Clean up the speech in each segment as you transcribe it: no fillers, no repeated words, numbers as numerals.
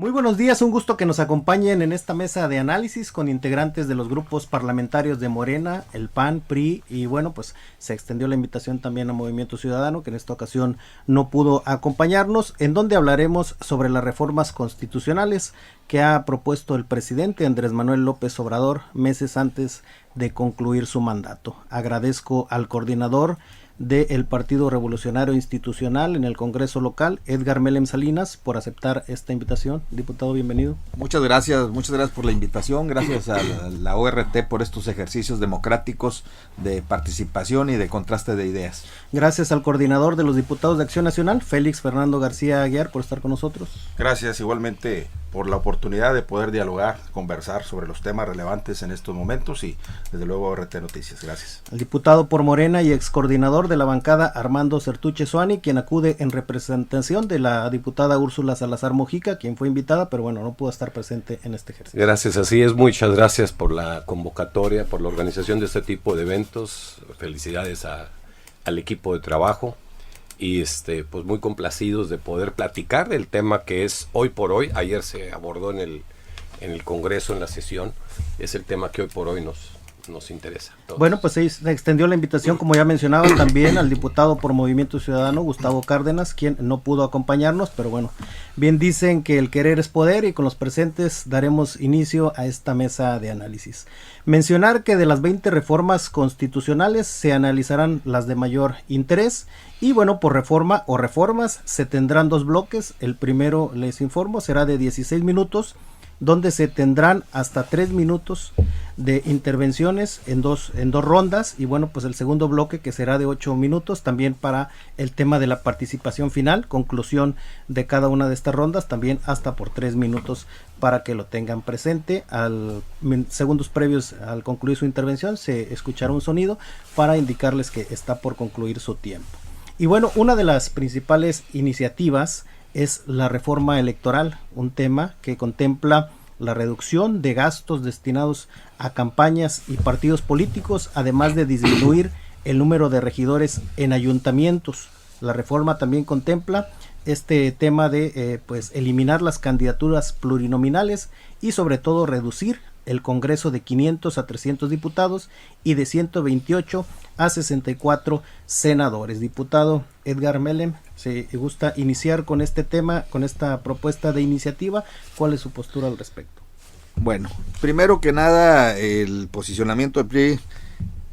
Muy buenos días, un gusto que nos acompañen en esta mesa de análisis con integrantes de los grupos parlamentarios de Morena, el PAN, PRI y bueno, pues se extendió la invitación también a Movimiento Ciudadano, que en esta ocasión no pudo acompañarnos, en donde hablaremos sobre las reformas constitucionales que ha propuesto el presidente Andrés Manuel López Obrador meses antes de concluir su mandato. Agradezco al coordinador del Partido Revolucionario Institucional en el Congreso local, Edgar Melem Salinas, por aceptar esta invitación. Diputado, bienvenido. Muchas gracias por la invitación, gracias a la ORT por estos ejercicios democráticos de participación y de contraste de ideas. Gracias al coordinador de los diputados de Acción Nacional, Félix Fernando García Aguiar, por estar con nosotros. Gracias igualmente por la oportunidad de poder dialogar, conversar sobre los temas relevantes en estos momentos y desde luego ORT Noticias. Gracias. El diputado por Morena y ex coordinador de la bancada Armando Certuche Suani, quien acude en representación de la diputada Úrsula Salazar Mojica, quien fue invitada, pero bueno, no pudo estar presente en este ejercicio. Gracias, así es, muchas gracias por la convocatoria, por la organización de este tipo de eventos, felicidades al equipo de trabajo y pues muy complacidos de poder platicar del tema que es hoy por hoy. Ayer se abordó en el Congreso, en la sesión, es el tema que hoy por hoy nos interesa. Entonces, bueno, pues se extendió la invitación, como ya mencionaba, también al diputado por Movimiento Ciudadano, Gustavo Cárdenas, quien no pudo acompañarnos, pero bueno, bien dicen que el querer es poder y con los presentes daremos inicio a esta mesa de análisis. Mencionar que de las 20 reformas constitucionales se analizarán las de mayor interés y bueno, por reforma o reformas se tendrán dos bloques. El primero, les informo, será de 16 minutos, donde se tendrán hasta 3 minutos de intervenciones en dos rondas y bueno, pues el segundo bloque, que será de 8 minutos también para el tema de la participación final, conclusión de cada una de estas rondas, también hasta por 3 minutos para que lo tengan presente. Segundos previos al concluir su intervención se escuchará un sonido para indicarles que está por concluir su tiempo. Y bueno, una de las principales iniciativas es la reforma electoral, un tema que contempla la reducción de gastos destinados a campañas y partidos políticos, además de disminuir el número de regidores en ayuntamientos. La reforma también contempla este tema de pues eliminar las candidaturas plurinominales y sobre todo reducir el Congreso de 500 a 300 diputados y de 128 a 64 senadores. Diputado Edgar Melem, ¿se gusta iniciar con este tema, con esta propuesta de iniciativa? ¿Cuál es su postura al respecto? Bueno, primero que nada, el posicionamiento del PRI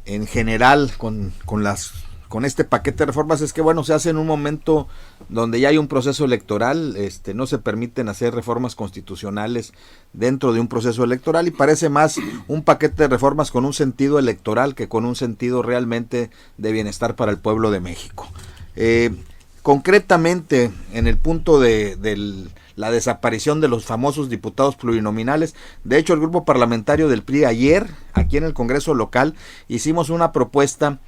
en general con este paquete de reformas es que bueno, se hace en un momento donde ya hay un proceso electoral, no se permiten hacer reformas constitucionales dentro de un proceso electoral y parece más un paquete de reformas con un sentido electoral que con un sentido realmente de bienestar para el pueblo de México. Concretamente, en el punto de la desaparición de los famosos diputados plurinominales, de hecho el grupo parlamentario del PRI ayer, aquí en el Congreso local, hicimos una propuesta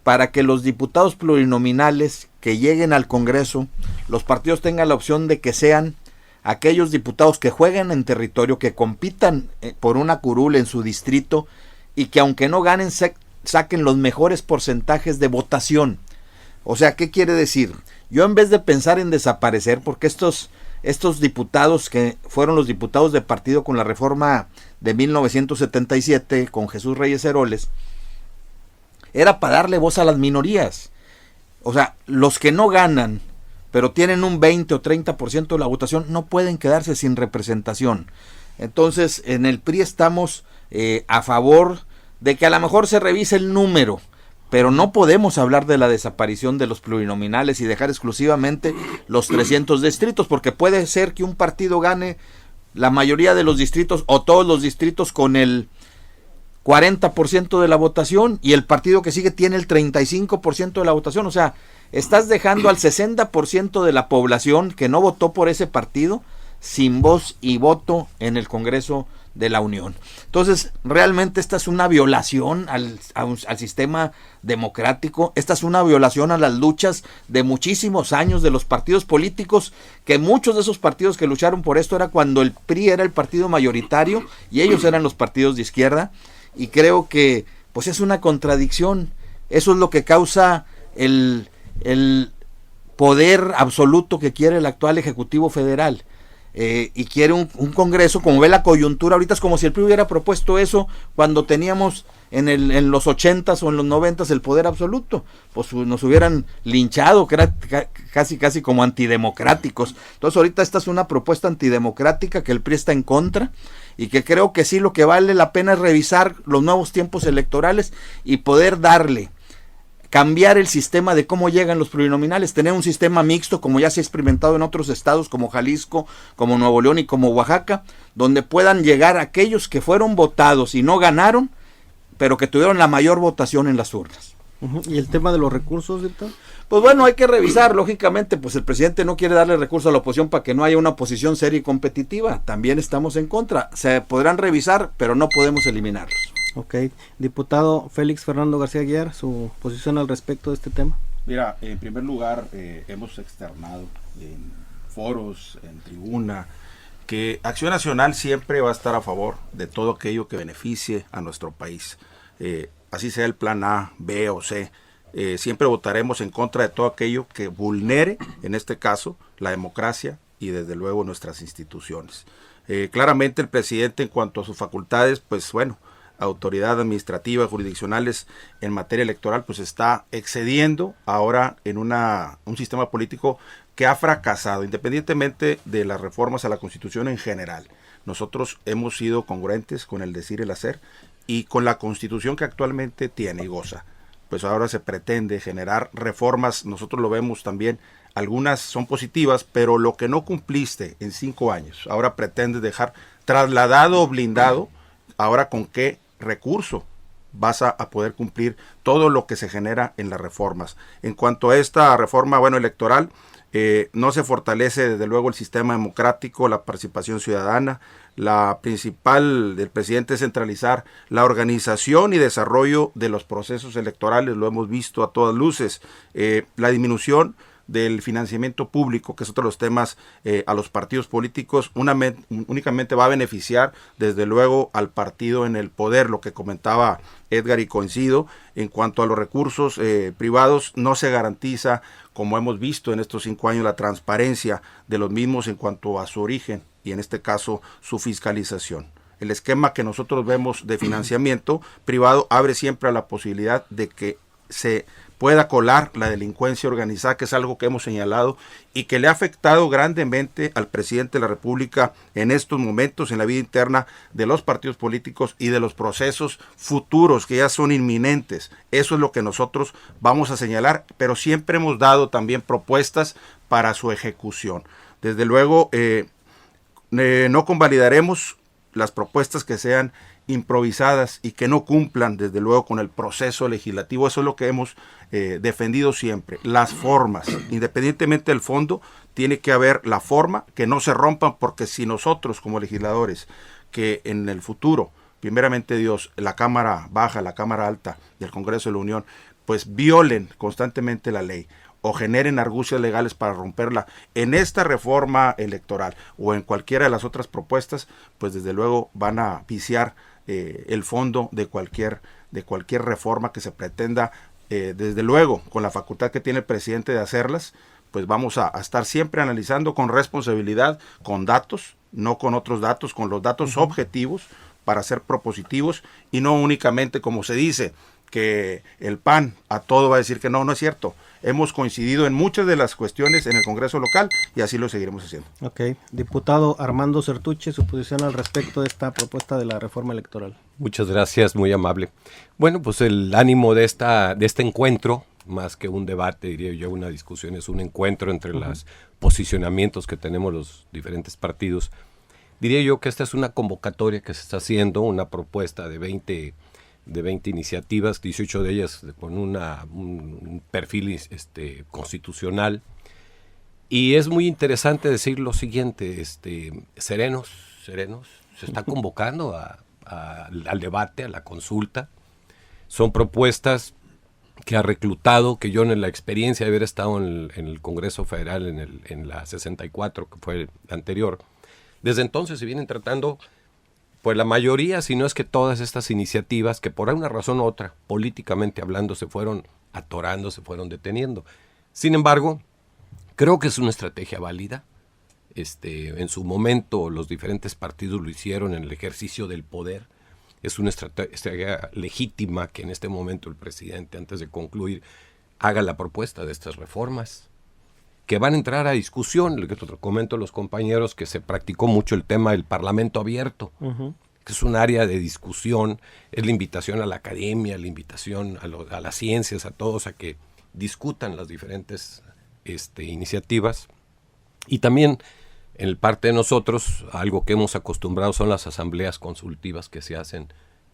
para que los diputados plurinominales que lleguen al Congreso, los partidos tengan la opción de que sean aquellos diputados que jueguen en territorio, que compitan por una curul en su distrito y que aunque no ganen, saquen los mejores porcentajes de votación. O sea, ¿qué quiere decir? Yo en vez de pensar en desaparecer, porque estos diputados que fueron los diputados de partido con la reforma de 1977, con Jesús Reyes Heroles, era para darle voz a las minorías. O sea, los que no ganan, pero tienen un 20 o 30% de la votación, no pueden quedarse sin representación. Entonces, en el PRI estamos a favor de que a lo mejor se revise el número, pero no podemos hablar de la desaparición de los plurinominales y dejar exclusivamente los 300 distritos, porque puede ser que un partido gane la mayoría de los distritos o todos los distritos con el 40% de la votación y el partido que sigue tiene el 35% de la votación. O sea, estás dejando al 60% de la población que no votó por ese partido sin voz y voto en el Congreso de la Unión. Entonces, realmente esta es una violación al sistema democrático, esta es una violación a las luchas de muchísimos años de los partidos políticos, que muchos de esos partidos que lucharon por esto era cuando el PRI era el partido mayoritario y ellos eran los partidos de izquierda. Y creo que pues es una contradicción. Eso es lo que causa el poder absoluto que quiere el actual Ejecutivo Federal. y quiere un Congreso, como ve la coyuntura ahorita, es como si el PRI hubiera propuesto eso cuando teníamos en los 80s o en los 90s el poder absoluto, pues nos hubieran linchado, que era casi como antidemocráticos. Entonces ahorita esta es una propuesta antidemocrática que el PRI está en contra, y que creo que sí, lo que vale la pena es revisar los nuevos tiempos electorales y poder cambiar el sistema de cómo llegan los plurinominales, tener un sistema mixto como ya se ha experimentado en otros estados como Jalisco, como Nuevo León y como Oaxaca, donde puedan llegar aquellos que fueron votados y no ganaron, pero que tuvieron la mayor votación en las urnas. ¿Y el tema de los recursos, diputado? Pues bueno, hay que revisar, lógicamente, pues el presidente no quiere darle recursos a la oposición para que no haya una oposición seria y competitiva, también estamos en contra, se podrán revisar, pero no podemos eliminarlos. Ok, diputado Félix Fernando García Aguiar, su posición al respecto de este tema. Mira, en primer lugar, hemos externado en foros, en tribuna, que Acción Nacional siempre va a estar a favor de todo aquello que beneficie a nuestro país. Así sea el plan A, B o C, siempre votaremos en contra de todo aquello que vulnere, en este caso, la democracia y desde luego nuestras instituciones. Claramente el presidente, en cuanto a sus facultades, pues bueno, autoridad administrativa, jurisdiccionales en materia electoral, pues está excediendo ahora en un sistema político que ha fracasado, independientemente de las reformas a la Constitución en general. Nosotros hemos sido congruentes con el decir y el hacer, y con la Constitución que actualmente tiene y goza. Pues ahora se pretende generar reformas, nosotros lo vemos también, algunas son positivas, pero lo que no cumpliste en 5 años, ahora pretendes dejar trasladado o blindado. Ahora, ¿con qué recurso vas a poder cumplir todo lo que se genera en las reformas? En cuanto a esta reforma, electoral, no se fortalece desde luego el sistema democrático, la participación ciudadana. La principal del presidente es centralizar la organización y desarrollo de los procesos electorales, lo hemos visto a todas luces. La disminución del financiamiento público, que es otro de los temas a los partidos políticos, únicamente va a beneficiar desde luego al partido en el poder, lo que comentaba Edgar y coincido. En cuanto a los recursos privados, no se garantiza, como hemos visto en estos 5 años, la transparencia de los mismos en cuanto a su origen y en este caso su fiscalización. El esquema que nosotros vemos de financiamiento privado abre siempre a la posibilidad de que se pueda colar la delincuencia organizada, que es algo que hemos señalado y que le ha afectado grandemente al presidente de la República en estos momentos en la vida interna de los partidos políticos y de los procesos futuros que ya son inminentes. Eso es lo que nosotros vamos a señalar, pero siempre hemos dado también propuestas para su ejecución. Desde luego, no convalidaremos las propuestas que sean improvisadas y que no cumplan desde luego con el proceso legislativo. Eso es lo que hemos defendido siempre. Las formas, independientemente del fondo, tiene que haber la forma, que no se rompan, porque si nosotros como legisladores, que en el futuro, primeramente Dios, la Cámara Baja, la Cámara Alta y el Congreso de la Unión, pues violen constantemente la ley o generen argucias legales para romperla en esta reforma electoral o en cualquiera de las otras propuestas, pues desde luego van a viciar el fondo de cualquier reforma que se pretenda, desde luego con la facultad que tiene el presidente de hacerlas. Pues vamos a estar siempre analizando con responsabilidad, con datos, no con otros datos, con los datos objetivos para ser propositivos y no únicamente, como se dice, que el PAN a todo va a decir que no es cierto. Hemos coincidido en muchas de las cuestiones en el Congreso local y así lo seguiremos haciendo. Ok, diputado Armando Certuche, su posición al respecto de esta propuesta de la reforma electoral. Muchas gracias, muy amable. Bueno, pues el ánimo de este encuentro, más que un debate, diría yo, una discusión, es un encuentro entre los posicionamientos que tenemos los diferentes partidos. Diría yo que esta es una convocatoria que se está haciendo, una propuesta de 20 iniciativas, 18 de ellas con un perfil constitucional. Y es muy interesante decir lo siguiente, serenos, se está convocando al debate, a la consulta. Son propuestas que ha reclutado, que yo en la experiencia de haber estado en el Congreso Federal en la 64, que fue la anterior, desde entonces se vienen tratando, pues la mayoría, si no es que todas estas iniciativas, que por una razón u otra, políticamente hablando, se fueron atorando, se fueron deteniendo. Sin embargo, creo que es una estrategia válida. En su momento los diferentes partidos lo hicieron en el ejercicio del poder. Es una estrategia legítima que en este momento el presidente, antes de concluir, haga la propuesta de estas reformas, que van a entrar a discusión. Lo que comento a los compañeros, que se practicó mucho el tema del Parlamento abierto, que es un área de discusión, es la invitación a la academia, la invitación a las ciencias, a todos a que discutan las diferentes iniciativas. Y también en el parte de nosotros, algo que hemos acostumbrado son las asambleas consultivas que se hacen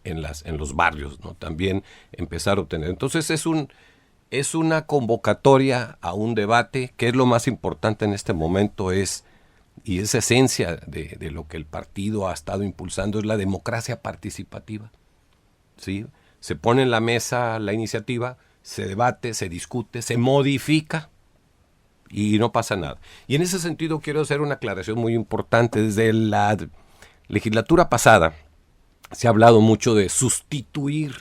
en los barrios, ¿no? También empezar a obtener. Entonces es una convocatoria a un debate, que es lo más importante en este momento, y esa esencia de lo que el partido ha estado impulsando, es la democracia participativa, ¿sí? Se pone en la mesa la iniciativa, se debate, se discute, se modifica, y no pasa nada. Y en ese sentido quiero hacer una aclaración muy importante. Desde la legislatura pasada se ha hablado mucho de sustituir.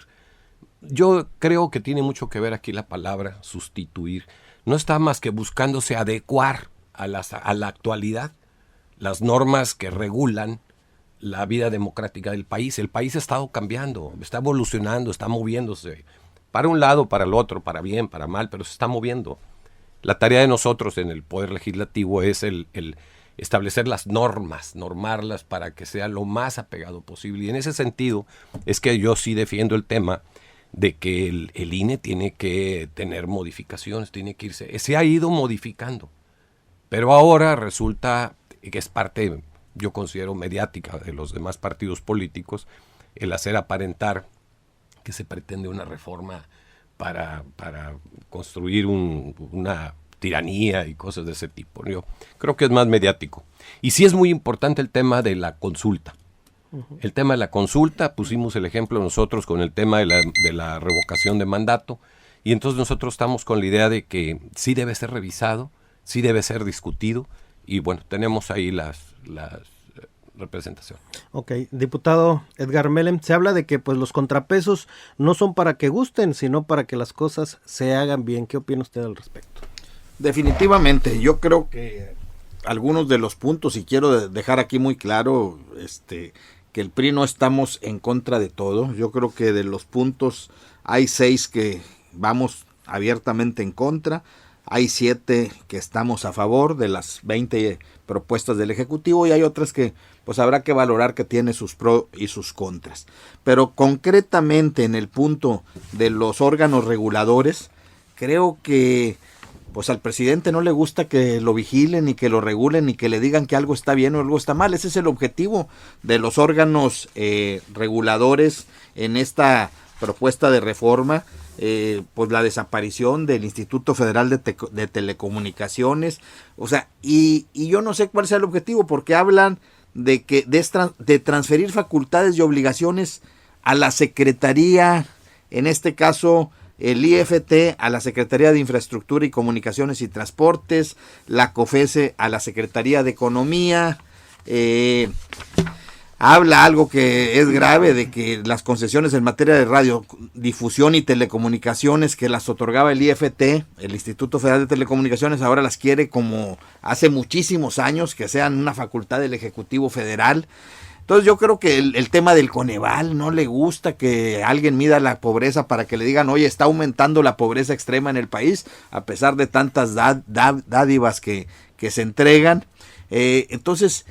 Yo creo que tiene mucho que ver aquí la palabra sustituir. No está más que buscándose adecuar a la actualidad las normas que regulan la vida democrática del país. El país ha estado cambiando, está evolucionando, está moviéndose para un lado, para el otro, para bien, para mal, pero se está moviendo. La tarea de nosotros en el Poder Legislativo es el establecer las normas, normarlas para que sea lo más apegado posible. Y en ese sentido es que yo sí defiendo el tema de que el INE tiene que tener modificaciones, tiene que irse. Se ha ido modificando, pero ahora resulta que es parte, yo considero, mediática de los demás partidos políticos, el hacer aparentar que se pretende una reforma para construir una tiranía y cosas de ese tipo. Yo creo que es más mediático. Y sí es muy importante el tema de la consulta. El tema de la consulta, pusimos el ejemplo nosotros con el tema de la revocación de mandato, y entonces nosotros estamos con la idea de que sí debe ser revisado, sí debe ser discutido, y bueno, tenemos ahí las representación. Ok, diputado Edgar Melem, se habla de que pues los contrapesos no son para que gusten, sino para que las cosas se hagan bien. ¿Qué opina usted al respecto? Definitivamente, yo creo que algunos de los puntos, y quiero dejar aquí muy claro, que el PRI no estamos en contra de todo. Yo creo que de los puntos hay 6 que vamos abiertamente en contra, hay 7 que estamos a favor de las 20 propuestas del Ejecutivo, y hay otras que pues habrá que valorar, que tiene sus pros y sus contras. Pero concretamente en el punto de los órganos reguladores, creo que pues al presidente no le gusta que lo vigilen, ni que lo regulen, ni que le digan que algo está bien o algo está mal. Ese es el objetivo de los órganos reguladores en esta propuesta de reforma. Pues la desaparición del Instituto Federal de Telecomunicaciones, o sea, y yo no sé cuál sea el objetivo, porque hablan de transferir facultades y obligaciones a la Secretaría, en este caso el IFT a la Secretaría de Infraestructura y Comunicaciones y Transportes, la COFESE a la Secretaría de Economía. Habla algo que es grave, de que las concesiones en materia de radiodifusión y telecomunicaciones que las otorgaba el IFT, el Instituto Federal de Telecomunicaciones, ahora las quiere, como hace muchísimos años, que sean una facultad del Ejecutivo Federal. Entonces yo creo que el tema del Coneval, no le gusta que alguien mida la pobreza para que le digan, oye, está aumentando la pobreza extrema en el país, a pesar de tantas dádivas que se entregan. Entonces,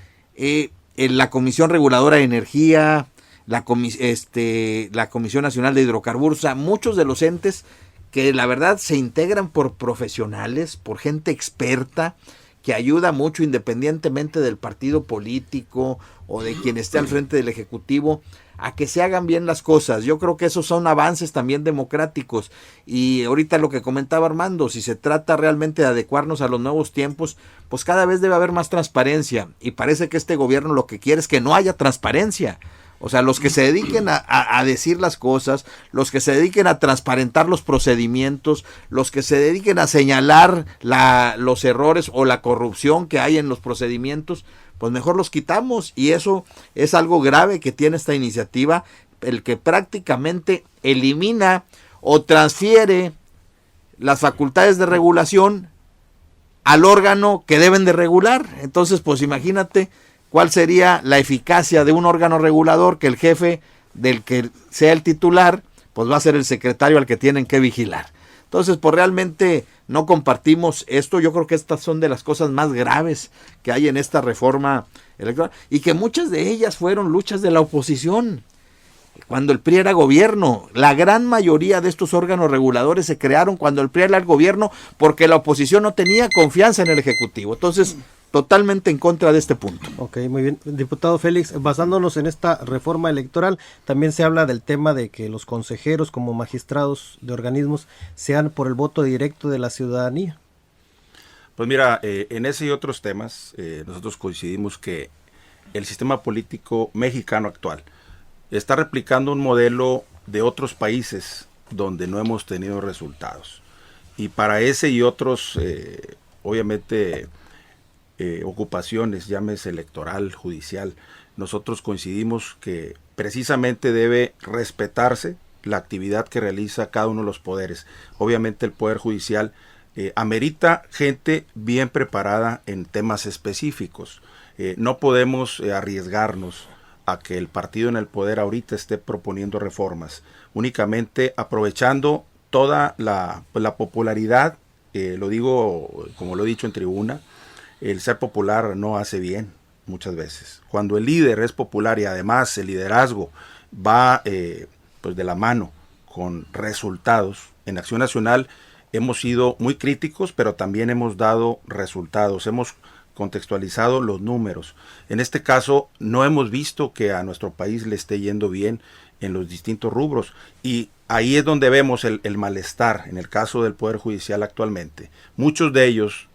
la Comisión Reguladora de Energía, la Comisión Nacional de Hidrocarburos, o sea, muchos de los entes que la verdad se integran por profesionales, por gente experta, que ayuda mucho independientemente del partido político o de quien esté al frente del Ejecutivo, a que se hagan bien las cosas. Yo creo que esos son avances también democráticos. Y ahorita lo que comentaba Armando, si se trata realmente de adecuarnos a los nuevos tiempos, pues cada vez debe haber más transparencia. Y parece que este gobierno lo que quiere es que no haya transparencia. O sea, los que se dediquen a decir las cosas, los que se dediquen a transparentar los procedimientos, los que se dediquen a señalar los errores o la corrupción que hay en los procedimientos, pues mejor los quitamos. Y eso es algo grave que tiene esta iniciativa, el que prácticamente elimina o transfiere las facultades de regulación al órgano que deben de regular. Entonces, pues imagínate cuál sería la eficacia de un órgano regulador, que el jefe del que sea el titular, pues va a ser el secretario al que tienen que vigilar. Entonces, pues realmente no compartimos esto. Yo creo que estas son de las cosas más graves que hay en esta reforma electoral, y que muchas de ellas fueron luchas de la oposición. Cuando el PRI era gobierno, la gran mayoría de estos órganos reguladores se crearon cuando el PRI era el gobierno, porque la oposición no tenía confianza en el Ejecutivo. Entonces, totalmente en contra de este punto. Ok, muy bien. Diputado Félix, basándonos en esta reforma electoral, también se habla del tema de que los consejeros como magistrados de organismos sean por el voto directo de la ciudadanía. Pues mira, en ese y otros temas, nosotros coincidimos que el sistema político mexicano actual está replicando un modelo de otros países donde no hemos tenido resultados. Y para ese y otros, obviamente, ocupaciones, llámese electoral, judicial, nosotros coincidimos que precisamente debe respetarse la actividad que realiza cada uno de los poderes. Obviamente el Poder Judicial amerita gente bien preparada en temas específicos. No podemos arriesgarnos a que el partido en el poder ahorita esté proponiendo reformas, únicamente aprovechando toda la popularidad, lo digo como lo he dicho en tribuna, el ser popular no hace bien muchas veces. Cuando el líder es popular y además el liderazgo va pues de la mano con resultados, en Acción Nacional hemos sido muy críticos, pero también hemos dado resultados, hemos contextualizado los números. En este caso no hemos visto que a nuestro país le esté yendo bien en los distintos rubros, y ahí es donde vemos el malestar en el caso del Poder Judicial actualmente. Muchos de ellos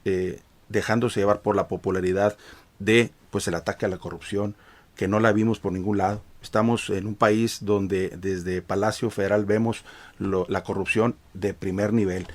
dejándose llevar por la popularidad de pues el ataque a la corrupción, que no la vimos por ningún lado. Estamos en un país donde desde Palacio Federal vemos la corrupción de primer nivel,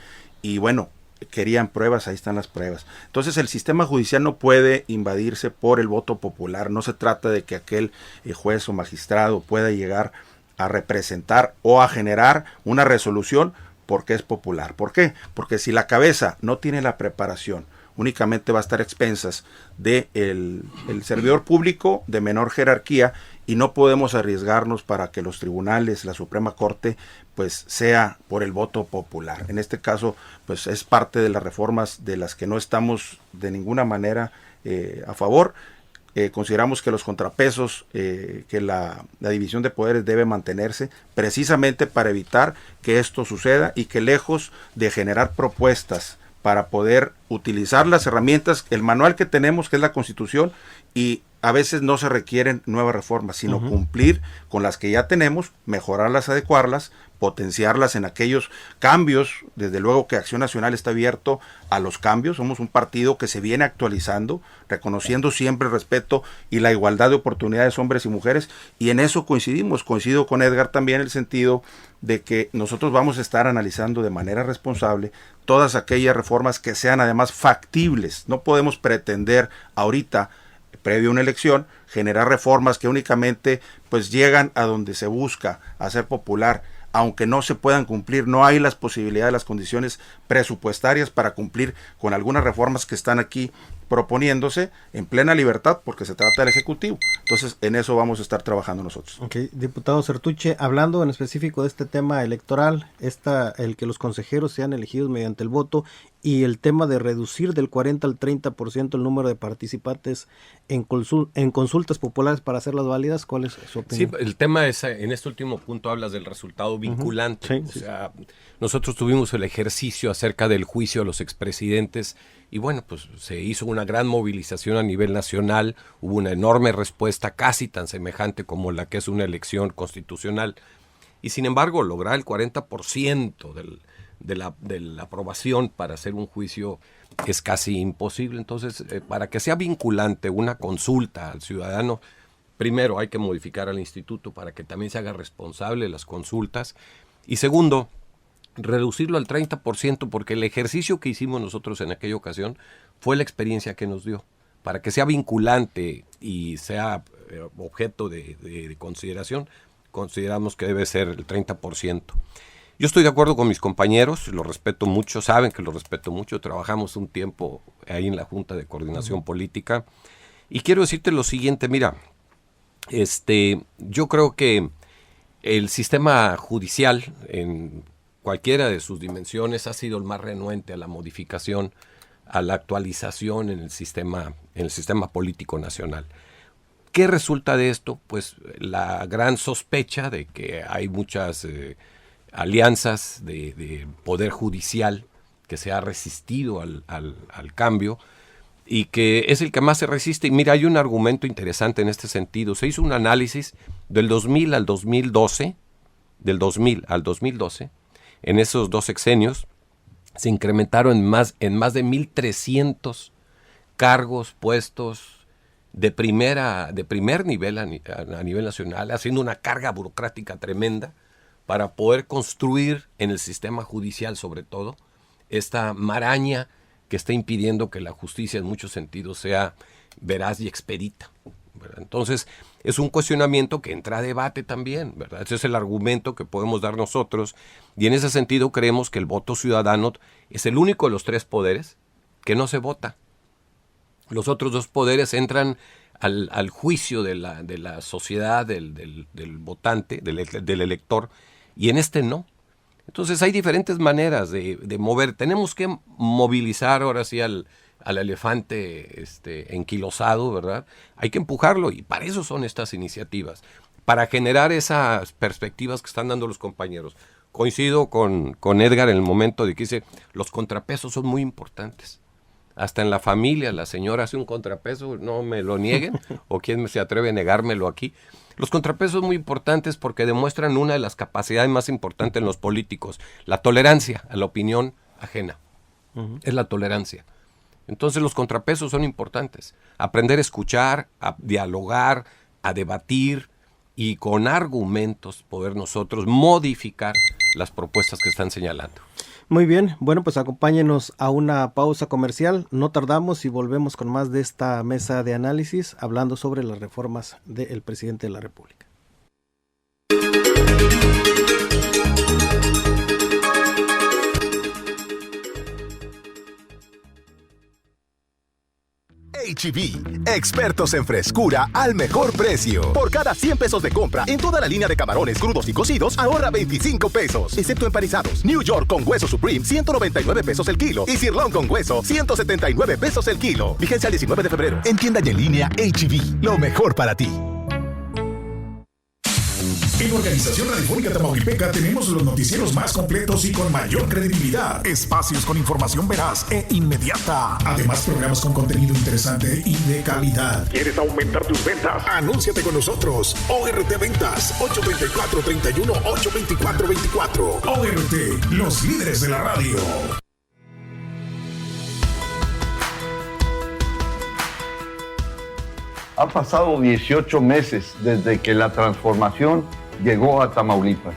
y bueno, querían pruebas, ahí están las pruebas. Entonces el sistema judicial no puede invadirse por el voto popular. No se trata de que aquel juez o magistrado pueda llegar a representar o a generar una resolución porque es popular. ¿Por qué? Porque si la cabeza no tiene la preparación, únicamente va a estar a expensas del el servidor público de menor jerarquía, y no podemos arriesgarnos para que los tribunales, la Suprema Corte, pues sea por el voto popular. En este caso, pues es parte de las reformas de las que no estamos de ninguna manera a favor. Consideramos que los contrapesos, que la división de poderes debe mantenerse precisamente para evitar que esto suceda, y que lejos de generar propuestas para poder utilizar las herramientas, el manual que tenemos, que es la Constitución, y a veces no se requieren nuevas reformas, sino cumplir con las que ya tenemos, mejorarlas, adecuarlas, potenciarlas en aquellos cambios. Desde luego que Acción Nacional está abierto a los cambios. Somos un partido que se viene actualizando, reconociendo siempre el respeto y la igualdad de oportunidades hombres y mujeres, y en eso coincidimos. Coincido con Edgar también en el sentido de que nosotros vamos a estar analizando de manera responsable todas aquellas reformas que sean además factibles. No podemos pretender ahorita, previo a una elección, generar reformas que únicamente pues llegan a donde se busca hacer popular, aunque no se puedan cumplir. No hay las posibilidades, las condiciones presupuestarias para cumplir con algunas reformas que están aquí proponiéndose en plena libertad, porque se trata del Ejecutivo. Entonces, en eso vamos a estar trabajando nosotros. Ok, diputado Sertuche, hablando en específico de este tema electoral, el que los consejeros sean elegidos mediante el voto, y el tema de reducir del 40 al 30% el número de participantes en consultas populares para hacerlas válidas, ¿cuál es su opinión? Sí, el tema es, en este último punto hablas del resultado vinculante. Sí, o sea, nosotros tuvimos el ejercicio acerca del juicio a los expresidentes, y bueno, pues se hizo una gran movilización a nivel nacional, hubo una enorme respuesta casi tan semejante como la que es una elección constitucional, y sin embargo lograr el 40% de la aprobación para hacer un juicio es casi imposible. Entonces, para que sea vinculante una consulta al ciudadano, primero hay que modificar al instituto para que también se haga responsable de las consultas, y segundo, reducirlo al 30%, porque el ejercicio que hicimos nosotros en aquella ocasión fue la experiencia que nos dio. Para que sea vinculante y sea objeto de consideración, consideramos que debe ser el 30%. Yo estoy de acuerdo con mis compañeros, los respeto mucho, saben que los respeto mucho, trabajamos un tiempo ahí en la Junta de Coordinación Política, y quiero decirte lo siguiente, mira, yo creo que el sistema judicial en cualquiera de sus dimensiones ha sido el más renuente a la modificación, a la actualización en el sistema político nacional. ¿Qué resulta de esto? Pues la gran sospecha de que hay muchas alianzas de poder judicial que se ha resistido al cambio y que es el que más se resiste. Y mira, hay un argumento interesante en este sentido. Se hizo un análisis del 2000 al 2012, en esos 2 sexenios, se incrementaron en más de 1,300 cargos, puestos de primer nivel a nivel nacional, haciendo una carga burocrática tremenda para poder construir en el sistema judicial, sobre todo, esta maraña que está impidiendo que la justicia en muchos sentidos sea veraz y expedita, ¿verdad? Entonces, es un cuestionamiento que entra a debate también, ¿verdad? Ese es el argumento que podemos dar nosotros, y en ese sentido creemos que el voto ciudadano es el único de los 3 poderes que no se vota. Los otros 2 poderes entran al juicio de la sociedad, del votante, del elector, y en este no. Entonces hay diferentes maneras de mover. Tenemos que movilizar ahora sí al elefante enquilosado, ¿verdad? Hay que empujarlo, y para eso son estas iniciativas, para generar esas perspectivas que están dando los compañeros. Coincido con Edgar en el momento de que dice, los contrapesos son muy importantes. Hasta en la familia, la señora hace un contrapeso, no me lo nieguen, o quién se atreve a negármelo aquí. Los contrapesos son muy importantes porque demuestran una de las capacidades más importantes en los políticos, la tolerancia a la opinión ajena. Es la tolerancia. Entonces los contrapesos son importantes. Aprender a escuchar, a dialogar, a debatir y con argumentos poder nosotros modificar las propuestas que están señalando. Muy bien, bueno, pues acompáñenos a una pausa comercial, no tardamos y volvemos con más de esta mesa de análisis hablando sobre las reformas del presidente de la República. H-E-B, expertos en frescura al mejor precio. Por cada 100 pesos de compra en toda la línea de camarones crudos y cocidos, ahorra 25 pesos, excepto empanizados. New York con hueso Supreme, 199 pesos el kilo. Y sirloin con hueso, 179 pesos el kilo. Vigencia el 19 de febrero. En tienda y en línea, H-E-B, lo mejor para ti. En Organización Radiofónica Tamaulipeca tenemos los noticieros más completos y con mayor credibilidad. Espacios con información veraz e inmediata. Además, programas con contenido interesante y de calidad. ¿Quieres aumentar tus ventas? Anúnciate con nosotros. ORT Ventas, 824-31-824-24. ORT, los líderes de la radio. Han pasado 18 meses desde que la transformación llegó a Tamaulipas.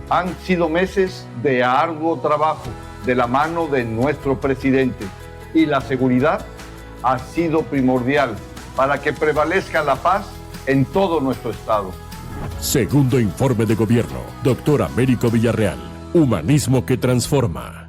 Han sido meses de arduo trabajo de la mano de nuestro presidente, y la seguridad ha sido primordial para que prevalezca la paz en todo nuestro estado. Segundo informe de gobierno, Dr. Américo Villarreal. Humanismo que transforma.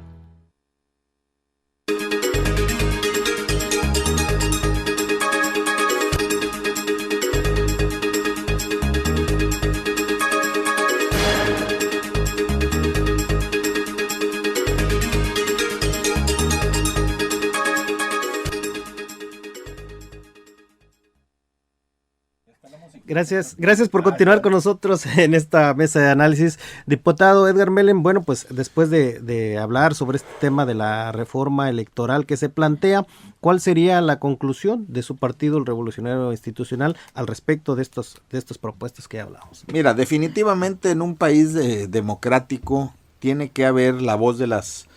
Gracias por continuar con nosotros en esta mesa de análisis. Diputado Edgar Mellen, bueno, pues después de hablar sobre este tema de la reforma electoral que se plantea, ¿cuál sería la conclusión de su partido, el Revolucionario Institucional, al respecto de estas propuestas que hablamos? Mira, definitivamente en un país democrático tiene que haber la voz de las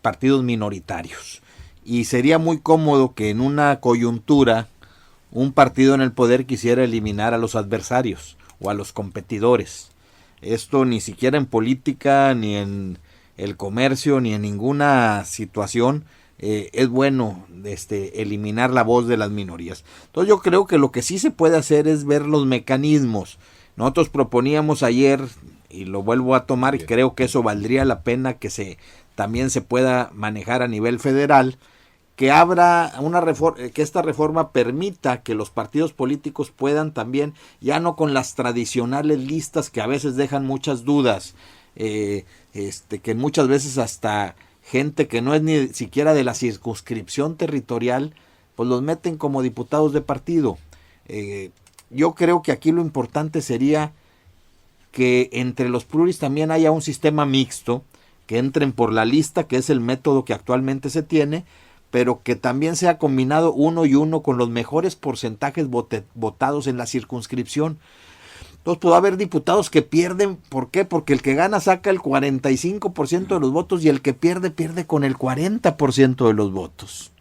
partidos minoritarios, y sería muy cómodo que en una coyuntura un partido en el poder quisiera eliminar a los adversarios o a los competidores. Esto ni siquiera en política, ni en el comercio, ni en ninguna situación es bueno eliminar la voz de las minorías. Entonces yo creo que lo que sí se puede hacer es ver los mecanismos. Nosotros proponíamos ayer y lo vuelvo a tomar, y creo que eso valdría la pena que también se pueda manejar a nivel federal, que abra una reforma, que esta reforma permita que los partidos políticos puedan también, ya no con las tradicionales listas que a veces dejan muchas dudas, que muchas veces hasta gente que no es ni siquiera de la circunscripción territorial, pues los meten como diputados de partido. Yo creo que aquí lo importante sería que entre los pluris también haya un sistema mixto, que entren por la lista, que es el método que actualmente se tiene, pero que también sea combinado 1 y 1 con los mejores porcentajes votados en la circunscripción. Entonces puede haber diputados que pierden. ¿Por qué? Porque el que gana saca el 45% de los votos y el que pierde con el 40% de los votos.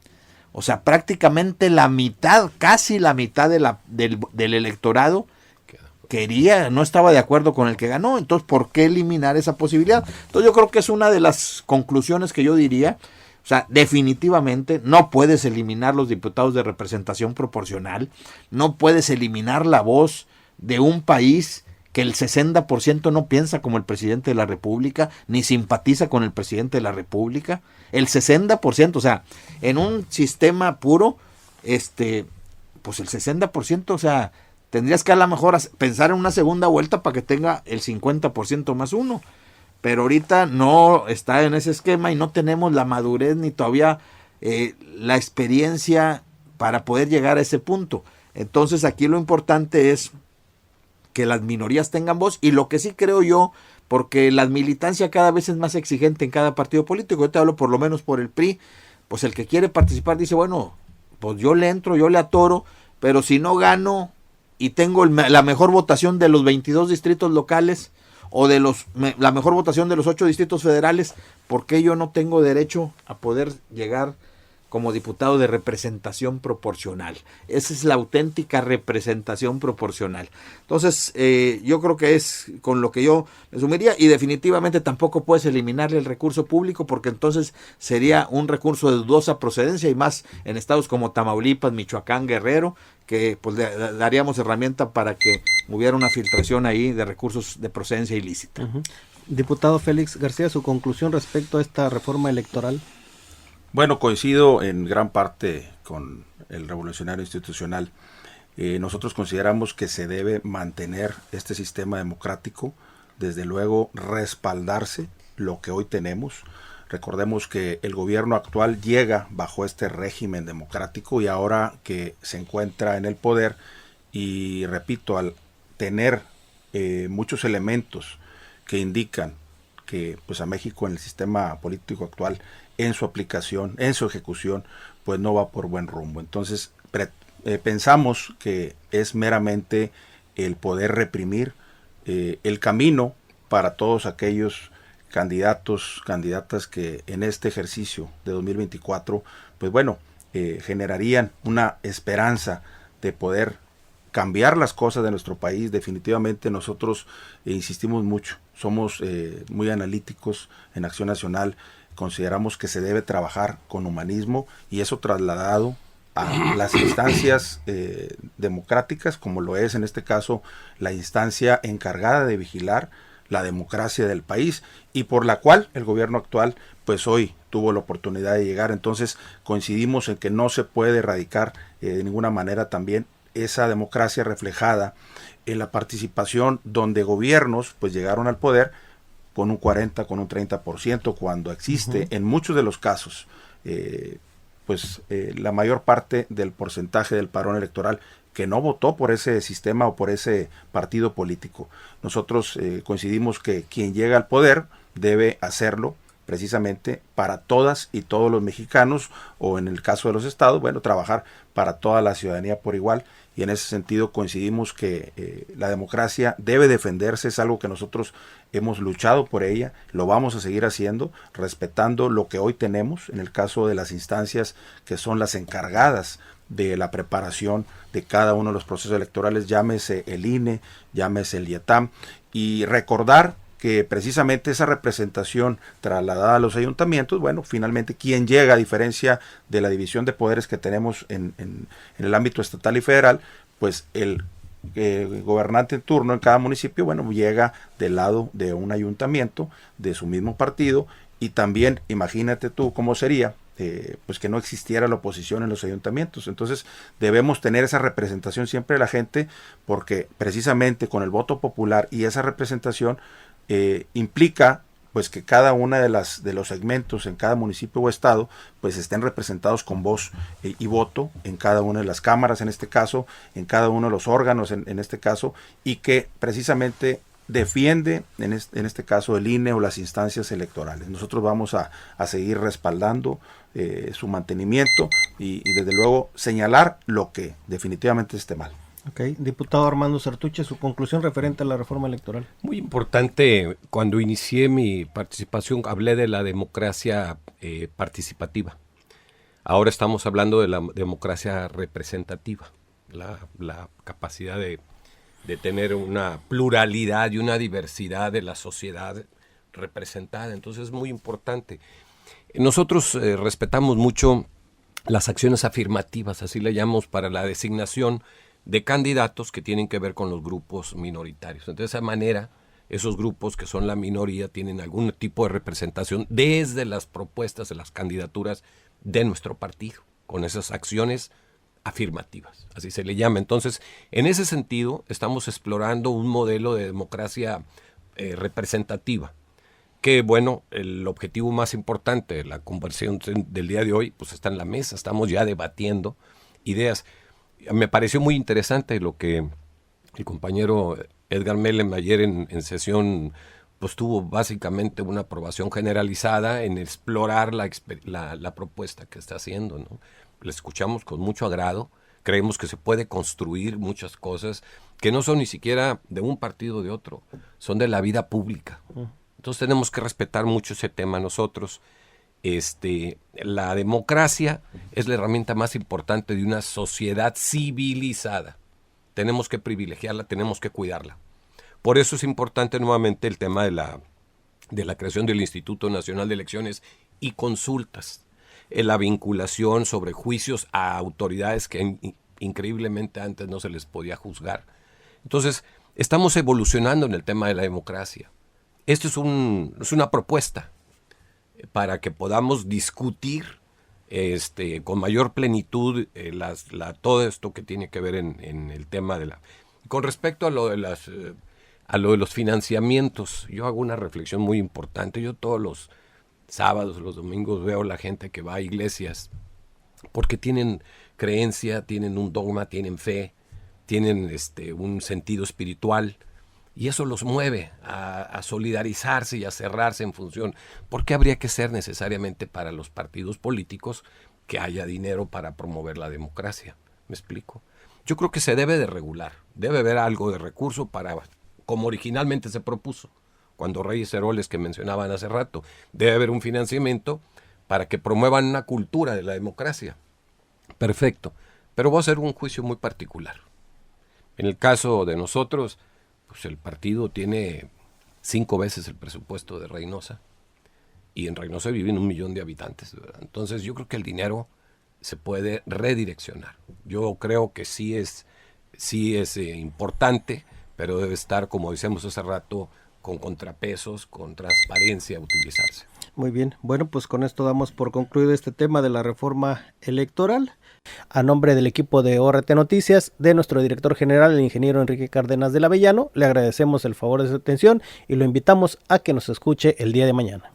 O sea, prácticamente la mitad, casi la mitad del electorado no estaba de acuerdo con el que ganó. Entonces, ¿por qué eliminar esa posibilidad? Entonces yo creo que es una de las conclusiones que yo diría. O sea, definitivamente no puedes eliminar los diputados de representación proporcional, no puedes eliminar la voz de un país que el 60% no piensa como el presidente de la República, ni simpatiza con el presidente de la República. El 60%, o sea, en un sistema puro, pues el 60%, o sea, tendrías que a lo mejor pensar en una segunda vuelta para que tenga el 50% más uno. Pero ahorita no está en ese esquema y no tenemos la madurez ni todavía la experiencia para poder llegar a ese punto. Entonces aquí lo importante es que las minorías tengan voz, y lo que sí creo yo, porque la militancia cada vez es más exigente en cada partido político. Yo te hablo por lo menos por el PRI, pues el que quiere participar dice, bueno, pues yo le entro, yo le atoro, pero si no gano y tengo la mejor votación de los 22 distritos locales, o de la mejor votación de los 8 distritos federales, ¿por qué yo no tengo derecho a poder llegar como diputado de representación proporcional? Esa es la auténtica representación proporcional. Entonces, yo creo que es con lo que yo resumiría, y definitivamente tampoco puedes eliminarle el recurso público, porque entonces sería un recurso de dudosa procedencia, y más en estados como Tamaulipas, Michoacán, Guerrero, que pues le daríamos herramienta para que hubiera una filtración ahí de recursos de procedencia ilícita. Diputado Félix García, su conclusión respecto a esta reforma electoral. Bueno, coincido en gran parte con el revolucionario institucional. Nosotros consideramos que se debe mantener este sistema democrático, desde luego respaldarse lo que hoy tenemos. Recordemos que el gobierno actual llega bajo este régimen democrático, y ahora que se encuentra en el poder, y repito, al tener muchos elementos que indican que pues a México en el sistema político actual, en su aplicación, en su ejecución, pues no va por buen rumbo. Entonces pensamos que es meramente el poder reprimir el camino para todos aquellos candidatos, candidatas que en este ejercicio de 2024, pues bueno, generarían una esperanza de poder cambiar las cosas de nuestro país. Definitivamente nosotros insistimos mucho, somos muy analíticos en Acción Nacional, consideramos que se debe trabajar con humanismo, y eso trasladado a las instancias democráticas, como lo es en este caso la instancia encargada de vigilar la democracia del país, y por la cual el gobierno actual pues hoy tuvo la oportunidad de llegar. Entonces coincidimos en que no se puede erradicar de ninguna manera también esa democracia reflejada en la participación, donde gobiernos pues llegaron al poder con un 40, con un 30%, cuando existe en muchos de los casos la mayor parte del porcentaje del padrón electoral que no votó por ese sistema o por ese partido político. Nosotros coincidimos que quien llega al poder debe hacerlo precisamente para todas y todos los mexicanos, o en el caso de los estados, bueno, trabajar para toda la ciudadanía por igual, y en ese sentido coincidimos que la democracia debe defenderse, es algo que nosotros hemos luchado por ella, lo vamos a seguir haciendo, respetando lo que hoy tenemos, en el caso de las instancias que son las encargadas de la preparación de cada uno de los procesos electorales, llámese el INE, llámese el IETAM, y recordar que precisamente esa representación trasladada a los ayuntamientos, bueno, finalmente quien llega, a diferencia de la división de poderes que tenemos en el ámbito estatal y federal, pues el gobernante en turno en cada municipio, bueno, llega del lado de un ayuntamiento de su mismo partido, y también imagínate tú cómo sería pues que no existiera la oposición en los ayuntamientos. Entonces debemos tener esa representación siempre de la gente, porque precisamente con el voto popular y esa representación implica pues que cada una de los segmentos en cada municipio o estado pues estén representados con voz y voto en cada una de las cámaras, en este caso, en cada uno de los órganos, en este caso, y que precisamente defiende en este caso el INE o las instancias electorales. Nosotros vamos a seguir respaldando su mantenimiento y desde luego señalar lo que definitivamente esté mal. Ok, diputado Armando Sartuche, su conclusión referente a la reforma electoral. Muy importante, cuando inicié mi participación hablé de la democracia participativa. Ahora estamos hablando de la democracia representativa, la capacidad de tener una pluralidad y una diversidad de la sociedad representada. Entonces es muy importante. Nosotros respetamos mucho las acciones afirmativas, así le llamamos, para la designación de candidatos que tienen que ver con los grupos minoritarios. Entonces, de esa manera, esos grupos que son la minoría tienen algún tipo de representación desde las propuestas de las candidaturas de nuestro partido, con esas acciones afirmativas, así se le llama. Entonces, en ese sentido, estamos explorando un modelo de democracia representativa, que bueno, el objetivo más importante de la conversación del día de hoy, pues está en la mesa, estamos ya debatiendo ideas. Me pareció muy interesante lo que el compañero Edgar Mellem ayer en sesión pues tuvo básicamente una aprobación generalizada en explorar la propuesta que está haciendo, ¿no? La escuchamos con mucho agrado, creemos que se puede construir muchas cosas que no son ni siquiera de un partido o de otro, son de la vida pública. Entonces tenemos que respetar mucho ese tema nosotros. La democracia es la herramienta más importante de una sociedad civilizada. Tenemos que privilegiarla, tenemos que cuidarla. Por eso es importante nuevamente el tema de la creación del Instituto Nacional de Elecciones y Consultas, la vinculación sobre juicios a autoridades que increíblemente antes no se les podía juzgar. Entonces, estamos evolucionando en el tema de la democracia. Esto es una propuesta para que podamos discutir con mayor plenitud todo esto que tiene que ver en el tema de la... Con respecto a lo de los financiamientos, yo hago una reflexión muy importante. Yo todos los sábados, los domingos veo a la gente que va a iglesias porque tienen creencia, tienen un dogma, tienen fe, tienen un sentido espiritual. Y eso los mueve a solidarizarse y a cerrarse en función. ¿Por qué habría que ser necesariamente para los partidos políticos que haya dinero para promover la democracia? ¿Me explico? Yo creo que se debe de regular. Debe haber algo de recurso para, como originalmente se propuso, cuando Reyes Heroles que mencionaban hace rato, debe haber un financiamiento para que promuevan una cultura de la democracia. Perfecto. Pero voy a hacer un juicio muy particular. En el caso de nosotros, pues el partido tiene 5 veces el presupuesto de Reynosa y en Reynosa viven 1 millón de habitantes, ¿verdad? Entonces yo creo que el dinero se puede redireccionar. Yo creo que sí es importante, pero debe estar, como decíamos hace rato, con contrapesos, con transparencia, utilizarse. Muy bien, bueno, pues con esto damos por concluido este tema de la reforma electoral. A nombre del equipo de ORT Noticias, de nuestro director general, el ingeniero Enrique Cárdenas del Avellano, le agradecemos el favor de su atención y lo invitamos a que nos escuche el día de mañana.